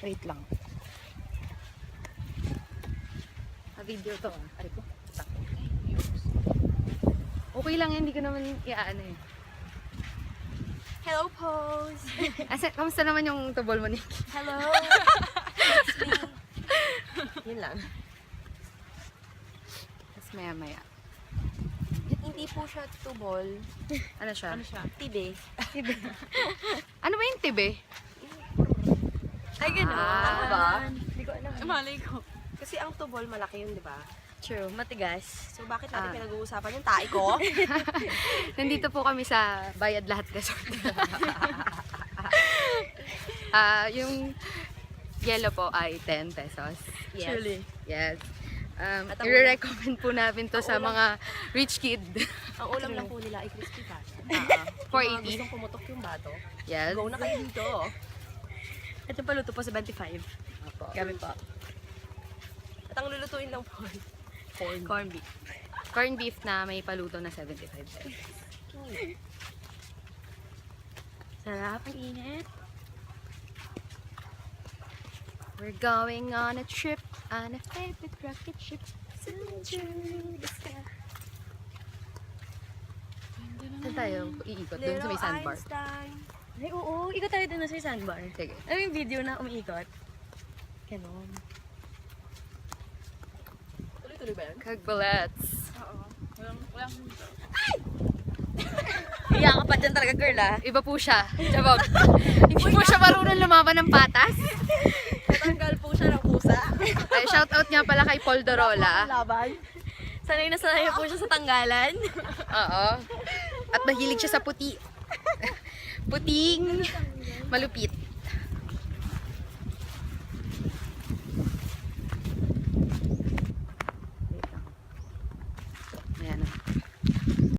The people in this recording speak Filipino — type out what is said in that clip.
Wait lang. Video to ah. Ari ko. Okay lang yan, hindi ko naman iaano eh. Hello, pose! Kamusta naman yung tubol mo, Nick? Hello! Yun lang. Tapos maya-maya. Hindi po siya tubol. Ano siya? Tibe. Ano ba yung tibe? Ay, gano'n. Ano ba? Hindi ko alam. Malay ko. Kasi ang tubol, malaki yun, di ba? True, matigas. So, bakit natin pinag-uusapan yung tae ko? Nandito po kami sa Bayad Lahat Resort. Yung yellow po ay 10 pesos. Yes. Truly. Yes. At ang I-recommend po namin to sa mga rich kid. Ang ulam lang po nila ay crispy pasta. 480. Gustong pumutok yung bato. Yes. Go na kayo dito. Ito pa luto po sa 25. Kami po. At ang lulutuin lang po ay Corn beef. Corn beef na may paluto na 75 pesos. Sarap, ang init. We're going on a trip on a favorite rocket ship. Soon through the sky. Saan tayo iikot? Doon sa may sandbar. Einstein. Ay, oo. Ikot tayo dun na sa sandbar. Sige. Ano yung video na umiikot? Ganon. Tuloy-tuloy ba yan? Kagbalets. Iyak ka pa dyan talaga, girl, ah. Iba po siya. Chabog. Hindi po siya marunong lumaban ng patas. Natanggal po siya ng pusa. Ay, shout out nga pala kay Paul Dorola. Laban. Sanay na sanay po siya sa tanggalan. Oo. At mahilig siya sa puti. Puting malupit. Wait lang. Ayan na.